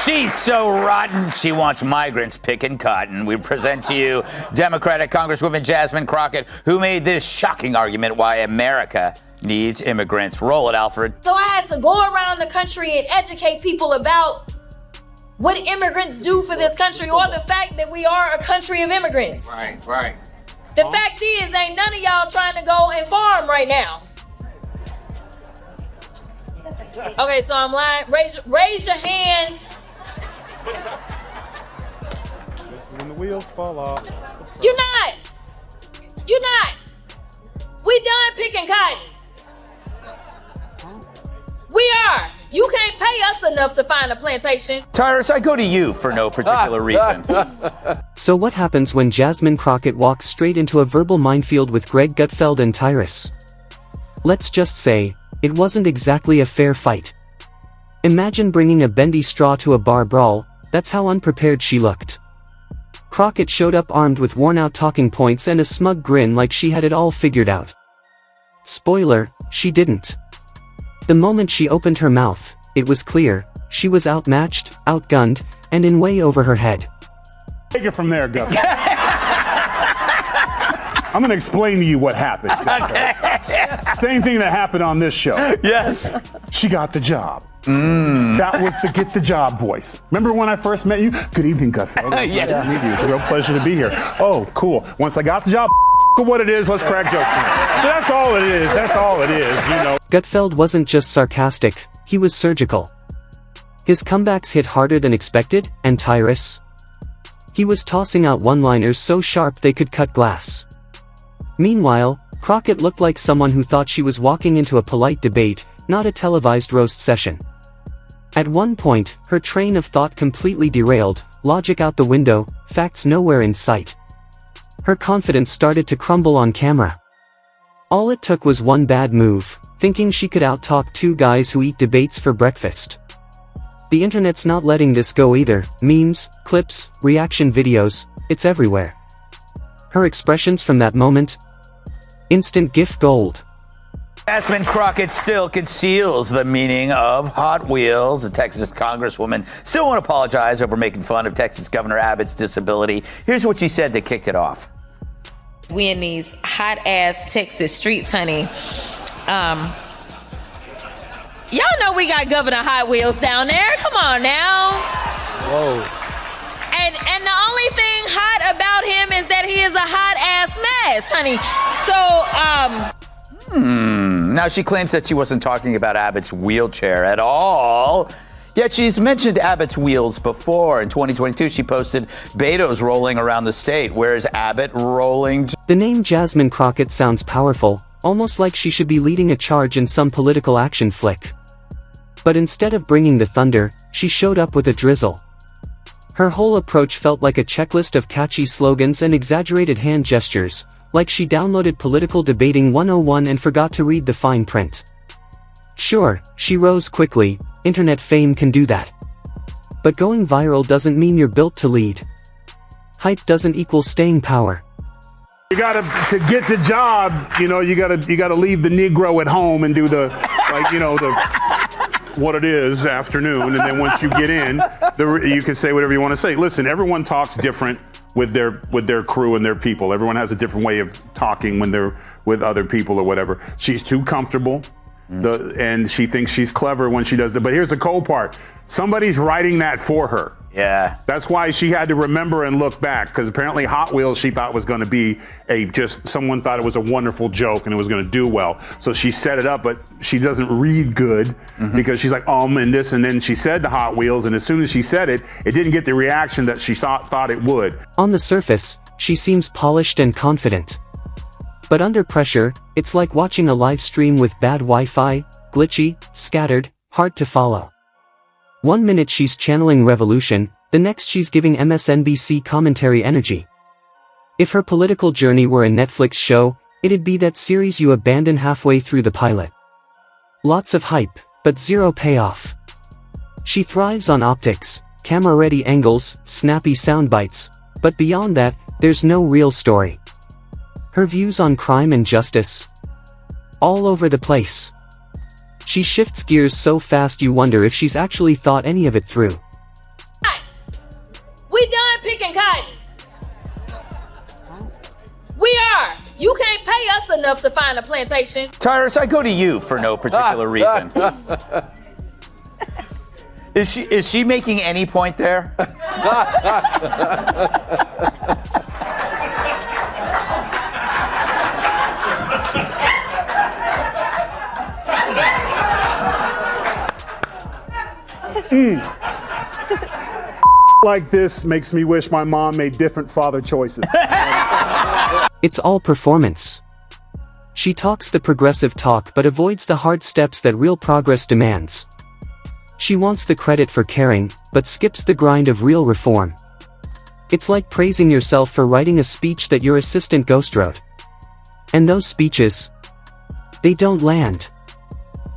She's so rotten, she wants migrants picking cotton. We present to you Democratic Congresswoman Jasmine Crockett, who made this shocking argument why America needs immigrants. Roll it, Alfred. So I had to go around the country and educate people about what immigrants do for this country, or the fact that we are a country of immigrants. Right. The fact is, ain't none of y'all trying to go and farm right now. Okay, so I'm lying. Raise your hands. When the wheels fall off. You're not. We done picking cotton. We are. You can't pay us enough to find a plantation. Tyrus, I go to you for no particular reason. So what happens when Jasmine Crockett walks straight into a verbal minefield with Gutfeld and Tyrus? Let's just say, it wasn't exactly a fair fight. Imagine bringing a bendy straw to a bar brawl. That's how unprepared she looked. Crockett showed up armed with worn-out talking points and a smug grin like she had it all figured out. Spoiler, she didn't. The moment she opened her mouth, it was clear, she was outmatched, outgunned, and in way over her head. Take it from there, Gutfeld. I'm going to explain to you what happened. Okay. Same thing that happened on this show. Yes. She got the job. That was the get the job voice. Remember when I first met you? Good evening, Gutfeld. Yes. Nice to meet you. It's a real pleasure to be here. Oh, cool. Once I got the job, what it is, let's crack jokes. So that's all it is. That's all it is, you know. Gutfeld wasn't just sarcastic, he was surgical. His comebacks hit harder than expected, and Tyrus? He was tossing out one-liners so sharp they could cut glass. Meanwhile, Crockett looked like someone who thought she was walking into a polite debate, not a televised roast session. At one point, her train of thought completely derailed, logic out the window, facts nowhere in sight. Her confidence started to crumble on camera. All it took was one bad move, thinking she could out-talk two guys who eat debates for breakfast. The internet's not letting this go either. Memes, clips, reaction videos, it's everywhere. Her expressions from that moment? Instant GIF gold. Jasmine Crockett still conceals the meaning of Hot Wheels. The Texas Congresswoman still won't apologize over making fun of Texas Governor Abbott's disability. Here's what she said that kicked it off. We in these hot-ass Texas streets, honey. Y'all know we got Governor Hot Wheels down there. Come on now. Whoa. And the only thing hot about him is that he is a hot-ass mess, honey. So, Now she claims that she wasn't talking about Abbott's wheelchair at all. Yet she's mentioned Abbott's wheels before. In 2022, she posted Beto's rolling around the state. Where's Abbott rolling? The name Jasmine Crockett sounds powerful, almost like she should be leading a charge in some political action flick. But instead of bringing the thunder, she showed up with a drizzle. Her whole approach felt like a checklist of catchy slogans and exaggerated hand gestures, like she downloaded Political Debating 101 and forgot to read the fine print. Sure, she rose quickly, internet fame can do that. But going viral doesn't mean you're built to lead. Hype doesn't equal staying power. You gotta, to get the job, you know, you gotta leave the Negro at home and do the, like, you know, the, what it is afternoon, and then once you get in, you can say whatever you want to say. Listen, everyone talks different with their crew and their people. Everyone has a different way of talking when they're with other people or whatever. She's too comfortable, and she thinks she's clever when she does that. But here's the cold part. Somebody's writing that for her. Yeah. That's why she had to remember and look back, because apparently Hot Wheels she thought was going to be someone thought it was a wonderful joke and it was going to do well. So she set it up, but she doesn't read good because she's like, and this, and then she said the Hot Wheels, and as soon as she said it, it didn't get the reaction that she thought it would. On the surface, she seems polished and confident. But under pressure, it's like watching a live stream with bad Wi-Fi, glitchy, scattered, hard to follow. One minute she's channeling revolution, the next she's giving MSNBC commentary energy. If her political journey were a Netflix show, it'd be that series you abandon halfway through the pilot. Lots of hype, but zero payoff. She thrives on optics, camera-ready angles, snappy soundbites, but beyond that, there's no real story. Her views on crime and justice? All over the place. She shifts gears so fast you wonder if she's actually thought any of it through. planting cotton. We are. You can't pay us enough to find a plantation. Tyrus, I go to you for no particular reason. Is she making any point there? Like this makes me wish my mom made different father choices. It's all performance. She talks the progressive talk but avoids the hard steps that real progress demands. She wants the credit for caring, but skips the grind of real reform. It's like praising yourself for writing a speech that your assistant ghost wrote. And those speeches, they don't land.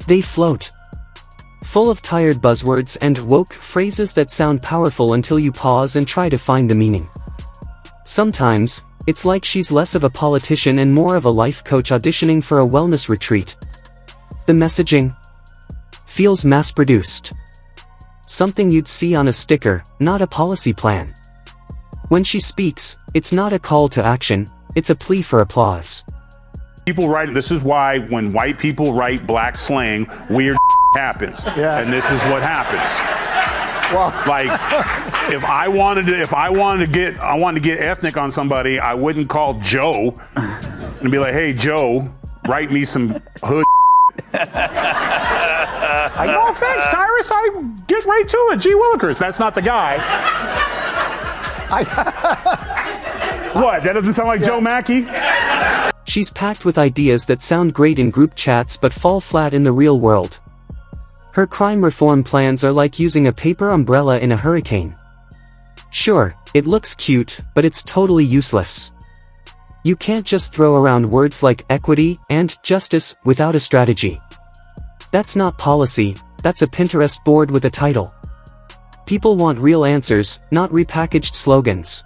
They float. Full of tired buzzwords and woke phrases that sound powerful until you pause and try to find the meaning. Sometimes, it's like she's less of a politician and more of a life coach auditioning for a wellness retreat. The messaging feels mass-produced. Something you'd see on a sticker, not a policy plan. When she speaks, it's not a call to action, it's a plea for applause. People write, this is why when white people write black slang, weird happens. Yeah. And this is what happens. Well, Like, if I wanted to get ethnic on somebody, I wouldn't call Joe and be like, hey, Joe, write me some hood. No offense, Tyrus, I get right to it. G. Willikers, that's not the guy. What, that doesn't sound like Joe Mackey? She's packed with ideas that sound great in group chats but fall flat in the real world. Her crime reform plans are like using a paper umbrella in a hurricane. Sure, it looks cute, but it's totally useless. You can't just throw around words like equity and justice without a strategy. That's not policy, that's a Pinterest board with a title. People want real answers, not repackaged slogans.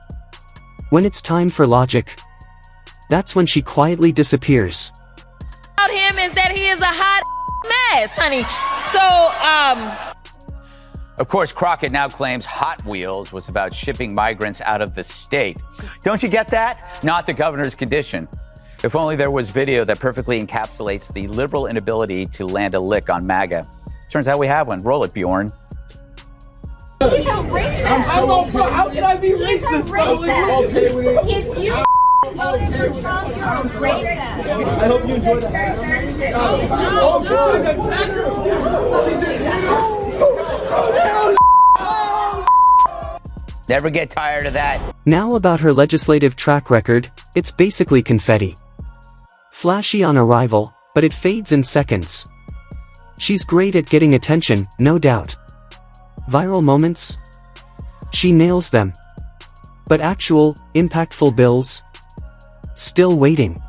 When it's time for logic, that's when she quietly disappears. About him is that he is a hot mess, honey. So, Of course, Crockett now claims Hot Wheels was about shipping migrants out of the state. Don't you get that? Not the governor's condition. If only there was video that perfectly encapsulates the liberal inability to land a lick on MAGA. Turns out we have one. Roll it, Bjorn. He's a racist. How can I be racist? He's a racist. If you voted for Trump, you're a racist. I hope you enjoy the Oh, she took a Never get tired of that. Now about her legislative track record, it's basically confetti. Flashy on arrival, but it fades in seconds. She's great at getting attention, no doubt. Viral moments? She nails them. But actual, impactful bills? Still waiting.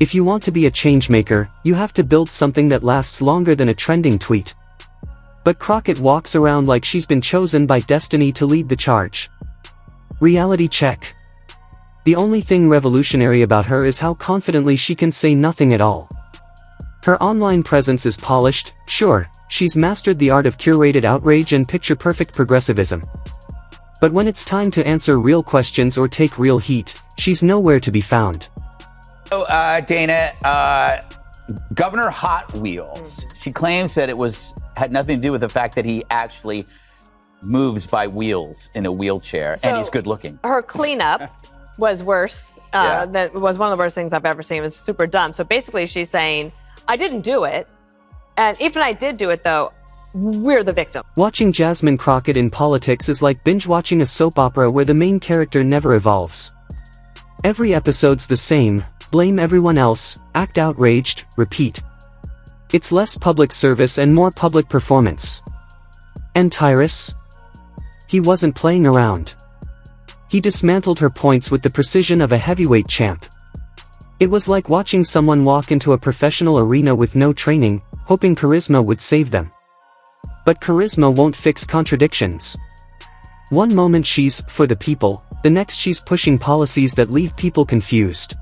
If you want to be a changemaker, you have to build something that lasts longer than a trending tweet. But Crockett walks around like she's been chosen by destiny to lead the charge. Reality check. The only thing revolutionary about her is how confidently she can say nothing at all. Her online presence is polished, sure, she's mastered the art of curated outrage and picture-perfect progressivism. But when it's time to answer real questions or take real heat, she's nowhere to be found. So, Dana, Governor Hot Wheels, she claims that it had nothing to do with the fact that he actually moves by wheels in a wheelchair, and he's good looking. Her cleanup was worse. That was one of the worst things I've ever seen. It was super dumb. So basically she's saying, I didn't do it. And even I did do it, though, we're the victim. Watching Jasmine Crockett in politics is like binge-watching a soap opera where the main character never evolves. Every episode's the same, blame everyone else, act outraged, repeat. It's less public service and more public performance. And Tyrus? He wasn't playing around. He dismantled her points with the precision of a heavyweight champ. It was like watching someone walk into a professional arena with no training, hoping charisma would save them. But charisma won't fix contradictions. One moment she's for the people, the next she's pushing policies that leave people confused.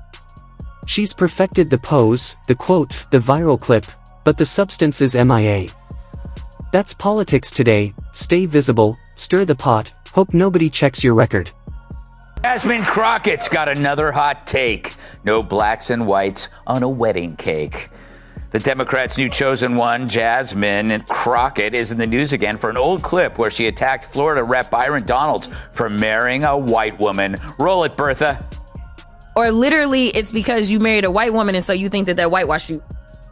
She's perfected the pose, the quote, the viral clip, but the substance is MIA. That's politics today: stay visible, stir the pot, hope nobody checks your record. Jasmine Crockett's got another hot take. No blacks and whites on a wedding cake. The Democrats' new chosen one, Jasmine Crockett, is in the news again for an old clip where she attacked Florida Rep Byron Donalds for marrying a white woman. Roll it, Bertha. Or literally, it's because you married a white woman and so you think that whitewashed you.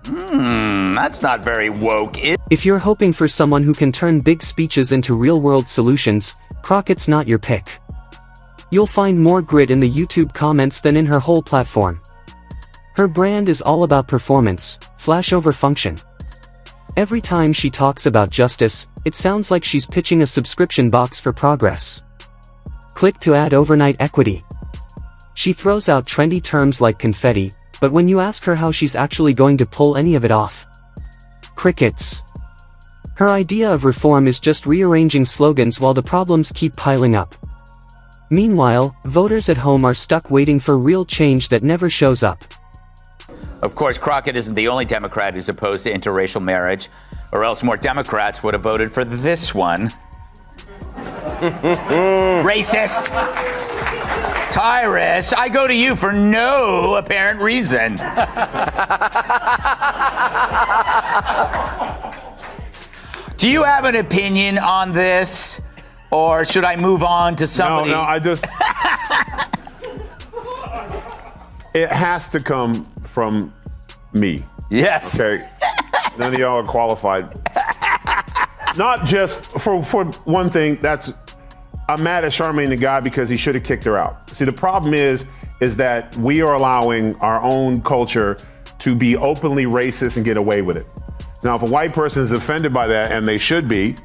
That's not very woke. If you're hoping for someone who can turn big speeches into real-world solutions, Crockett's not your pick. You'll find more grit in the YouTube comments than in her whole platform. Her brand is all about performance, flash over function. Every time she talks about justice, it sounds like she's pitching a subscription box for progress. Click to add overnight equity. She throws out trendy terms like confetti, but when you ask her how she's actually going to pull any of it off, crickets. Her idea of reform is just rearranging slogans while the problems keep piling up. Meanwhile, voters at home are stuck waiting for real change that never shows up. Of course, Crockett isn't the only Democrat who's opposed to interracial marriage, or else more Democrats would have voted for this one. Racist! Tyrus, I go to you for no apparent reason. Do you have an opinion on this? Or should I move on to somebody? No, I just... It has to come from me. Yes. Okay? None of y'all are qualified. Not just, for one thing, I'm mad at Charmaine the guy because he should have kicked her out. See, the problem is that we are allowing our own culture to be openly racist and get away with it. Now, if a white person is offended by that, and they should be,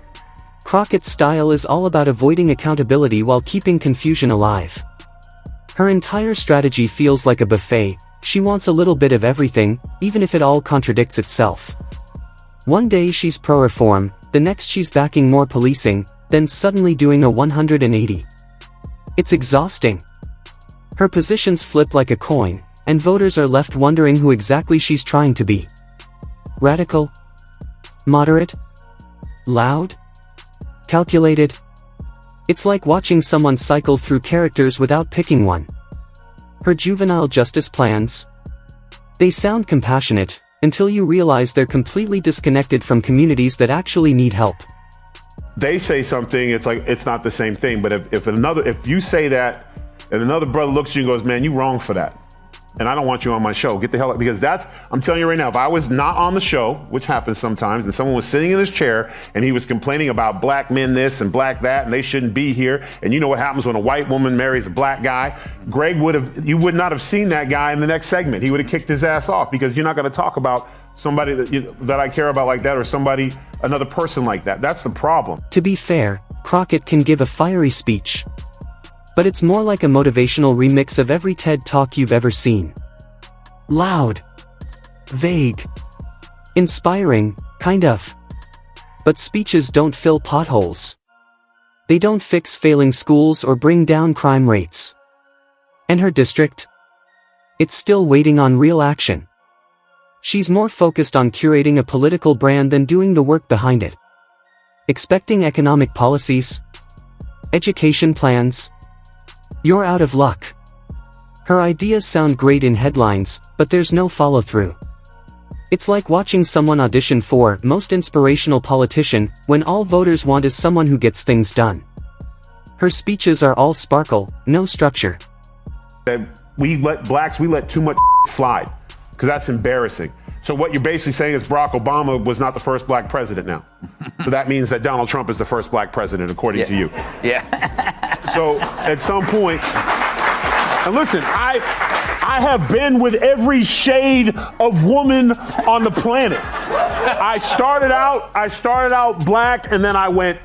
Crockett's style is all about avoiding accountability while keeping confusion alive. Her entire strategy feels like a buffet. She wants a little bit of everything, even if it all contradicts itself. One day she's pro-reform, the next she's backing more policing, then suddenly doing a 180. It's exhausting. Her positions flip like a coin, and voters are left wondering who exactly she's trying to be. Radical? Moderate? Loud? Calculated? It's like watching someone cycle through characters without picking one. Her juvenile justice plans? They sound compassionate, until you realize they're completely disconnected from communities that actually need help. they say something, it's like, it's not the same thing. But if you say that and another brother looks at you and goes, man, you wrong for that, and I don't want you on my show, get the hell out, because I'm telling you right now, if I was not on the show, which happens sometimes, and someone was sitting in his chair and he was complaining about black men this and black that, and they shouldn't be here, and you know what happens when a white woman marries a black guy, you would not have seen that guy in the next segment. He would have kicked his ass off, because you're not going to talk about somebody that I care about like that, or another person like that. That's the problem. To be fair, Crockett can give a fiery speech, but it's more like a motivational remix of every TED Talk you've ever seen. Loud. Vague. Inspiring, kind of. But speeches don't fill potholes. They don't fix failing schools or bring down crime rates. And her district? It's still waiting on real action. She's more focused on curating a political brand than doing the work behind it. Expecting economic policies? Education plans? You're out of luck. Her ideas sound great in headlines, but there's no follow-through. It's like watching someone audition for most inspirational politician when all voters want is someone who gets things done. Her speeches are all sparkle, no structure. We let too much slide, because that's embarrassing. So what you're basically saying is Barack Obama was not the first black president now. So that means that Donald Trump is the first black president, according to you. Yeah. So at some point, and listen, I have been with every shade of woman on the planet. I started out black, and then I went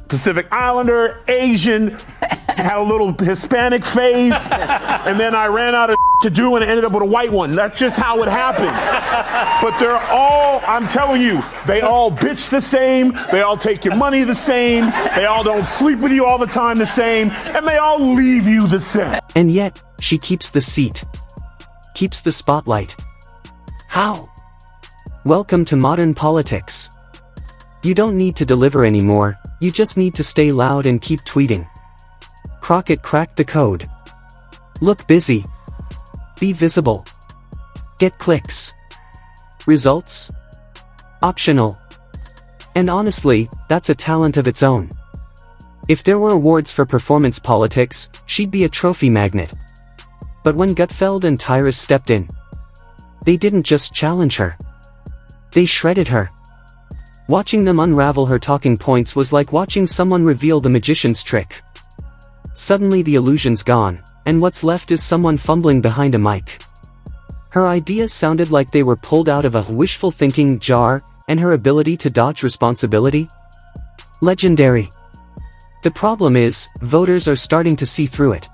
Pacific Islander, Asian, had a little Hispanic phase, and then I ran out of to do and ended up with a white one. That's just how it happened. But they're all, I'm telling you, they all bitch the same, they all take your money the same, they all don't sleep with you all the time the same, and they all leave you the same. And yet, she keeps the seat. Keeps the spotlight. How? Welcome to modern politics. You don't need to deliver anymore, you just need to stay loud and keep tweeting. Crockett cracked the code. Look busy. Be visible. Get clicks. Results? Optional. And honestly, that's a talent of its own. If there were awards for performance politics, she'd be a trophy magnet. But when Gutfeld and Tyrus stepped in, they didn't just challenge her. They shredded her. Watching them unravel her talking points was like watching someone reveal the magician's trick. Suddenly the illusion's gone, and what's left is someone fumbling behind a mic. Her ideas sounded like they were pulled out of a wishful thinking jar, and her ability to dodge responsibility? Legendary. The problem is, voters are starting to see through it.